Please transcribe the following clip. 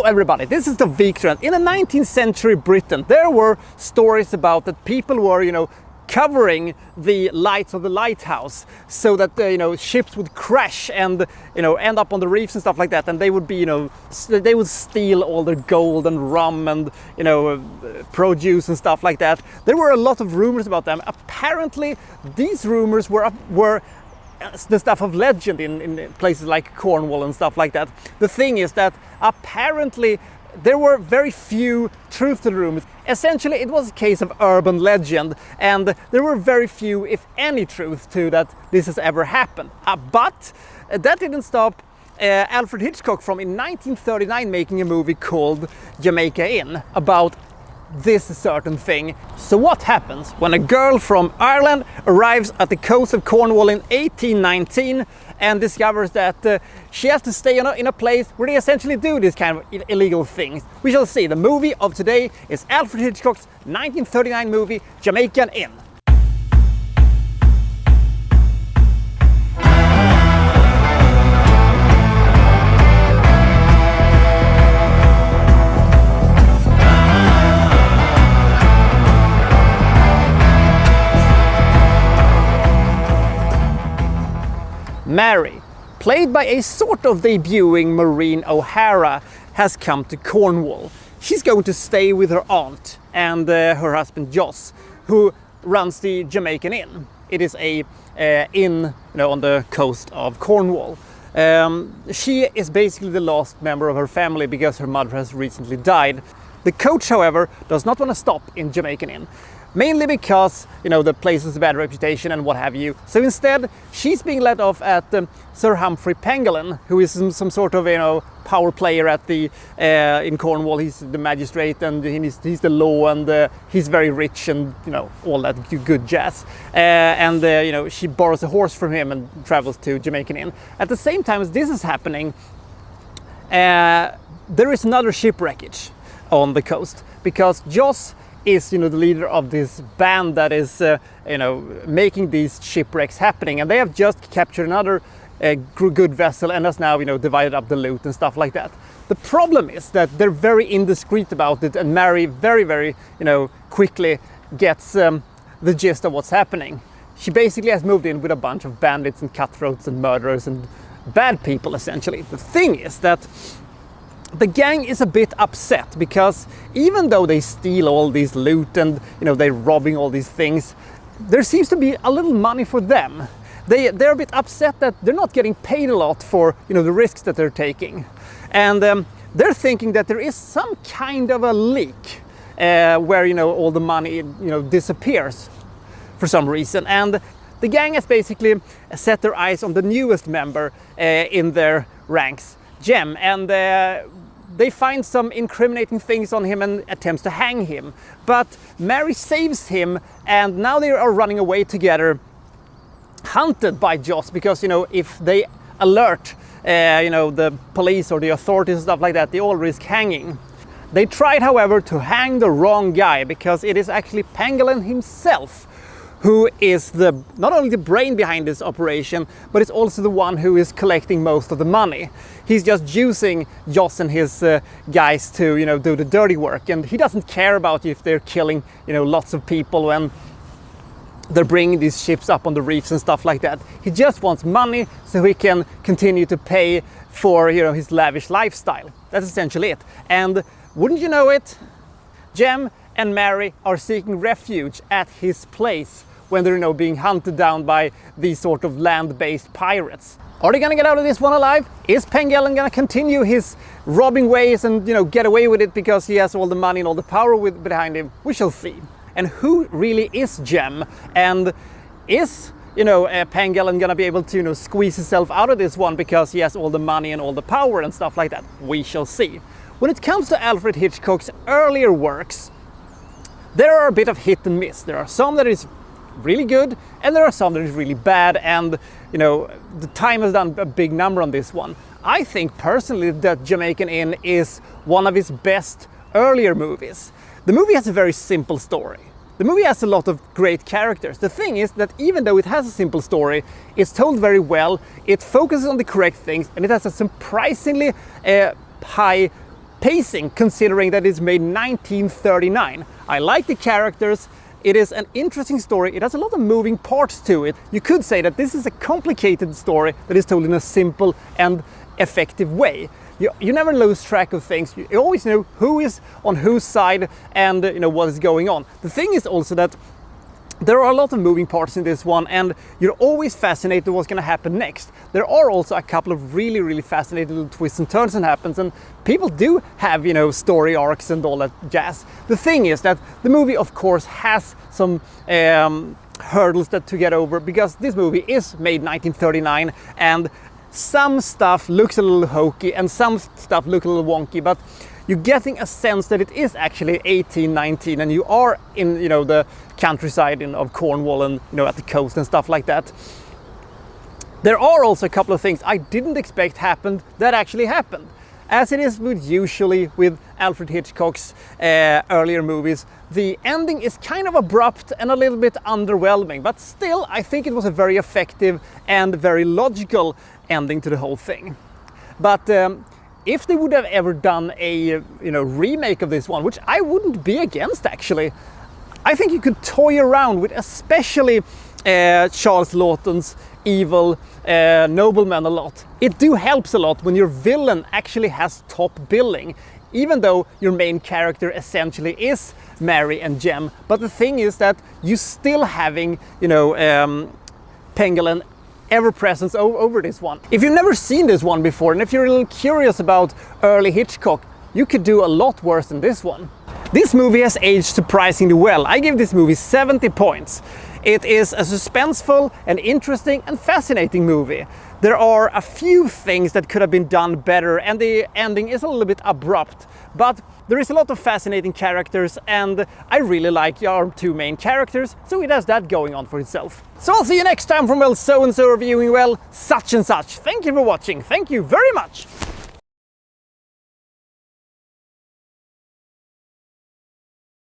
Hello everybody, this is the Victor. In the 19th century Britain, there were stories about that people were, covering the lights of the lighthouse so that, ships would crash and, end up on the reefs and stuff like that. And they would be, they would steal all their gold and rum and, produce and stuff like that. There were a lot of rumors about them. Apparently, these rumors were the stuff of legend in places like Cornwall and stuff like that. The thing is that apparently there were very few truth to the rumors. Essentially, it was a case of urban legend, and there were very few, if any, truth to that this has ever happened. But that didn't stop Alfred Hitchcock from, in 1939, making a movie called Jamaica Inn about this certain thing. So what happens when a girl from Ireland arrives at the coast of Cornwall in 1819 and discovers that she has to stay in a place where they essentially do this kind of illegal things? We shall see. The movie of today is Alfred Hitchcock's 1939 movie Jamaica Inn. Mary, played by a sort of debuting Maureen O'Hara, has come to Cornwall. She's going to stay with her aunt and her husband Joss, who runs the Jamaican Inn. It is a inn, on the coast of Cornwall. She is basically the last member of her family because her mother has recently died. The coach, however, does not want to stop in Jamaican Inn. Mainly because, the place has a bad reputation and what have you. So instead, she's being let off at Sir Humphrey Pangolin, who is some sort of, power player at the in Cornwall. He's the magistrate and he's the law, and he's very rich and, all that good jazz. She borrows a horse from him and travels to Jamaican Inn. At the same time as this is happening, there is another shipwreckage on the coast, because Joss is, the leader of this band that is, making these shipwrecks happening. And they have just captured another good vessel and has now, divided up the loot and stuff like that. The problem is that they're very indiscreet about it, and Mary very, very, quickly gets the gist of what's happening. She basically has moved in with a bunch of bandits and cutthroats and murderers and bad people, essentially. The thing is that the gang is a bit upset because even though they steal all these loot and they're robbing all these things, there seems to be a little money for them. They're a bit upset that they're not getting paid a lot for the risks that they're taking, and they're thinking that there is some kind of a leak where all the money disappears for some reason, and the gang has basically set their eyes on the newest member in their ranks, Jem, and they find some incriminating things on him and attempts to hang him. But Mary saves him, and now they are running away together, hunted by Joss, because if they alert the police or the authorities and stuff like that, they all risk hanging. They tried, however, to hang the wrong guy, because it is actually Pangolin himself who is not only the brain behind this operation, but it's also the one who is collecting most of the money. He's just using Joss and his guys to, do the dirty work, and he doesn't care about if they're killing, lots of people when they're bringing these ships up on the reefs and stuff like that. He just wants money so he can continue to pay for, his lavish lifestyle. That's essentially it. And wouldn't you know it, Jem and Mary are seeking refuge at his place when they're being hunted down by these sort of land-based pirates. Are they gonna get out of this one alive? Is Pangolin gonna continue his robbing ways and get away with it because he has all the money and all the power behind him? We shall see. And who really is Jem? And is Pangolin gonna be able to squeeze himself out of this one because he has all the money and all the power and stuff like that? We shall see. When it comes to Alfred Hitchcock's earlier works, there are a bit of hit and miss. There are some that is really good, and there are some that is really bad, and the time has done a big number on this one. I think personally that Jamaican Inn is one of his best earlier movies. The movie has a very simple story. The movie has a lot of great characters. The thing is that even though it has a simple story, it's told very well, it focuses on the correct things, and it has a surprisingly high pacing, considering that it's made 1939. I like the characters. It is an interesting story. It has a lot of moving parts to it. You could say that this is a complicated story that is told in a simple and effective way. You never lose track of things. You always know who is on whose side and what is going on. The thing is also that there are a lot of moving parts in this one, and you're always fascinated what's going to happen next. There are also a couple of really fascinating little twists and turns that happens, and people do have, story arcs and all that jazz. The thing is that the movie, of course, has some hurdles to get over, because this movie is made 1939, and some stuff looks a little hokey and some stuff looks a little wonky, but you're getting a sense that it is actually 1819 and you are in the countryside of Cornwall and at the coast and stuff like that. There are also a couple of things I didn't expect happened that actually happened. As it is usually with Alfred Hitchcock's earlier movies, the ending is kind of abrupt and a little bit underwhelming, but still I think it was a very effective and very logical ending to the whole thing. But if they would have ever done a remake of this one, which I wouldn't be against actually, I think you could toy around with especially Charles Laughton's evil nobleman a lot. It helps a lot when your villain actually has top billing, even though your main character essentially is Mary and Jem. But the thing is that you still having Pangolin ever presence over this one. If you've never seen this one before, and if you're a little curious about early Hitchcock, you could do a lot worse than this one. This movie has aged surprisingly well. I give this movie 70 points. It is a suspenseful and interesting and fascinating movie. There are a few things that could have been done better, and the ending is a little bit abrupt, but there is a lot of fascinating characters, and I really like our two main characters, so it has that going on for itself. So I'll see you next time from so-and-so reviewing such and such. Thank you for watching. Thank you very much.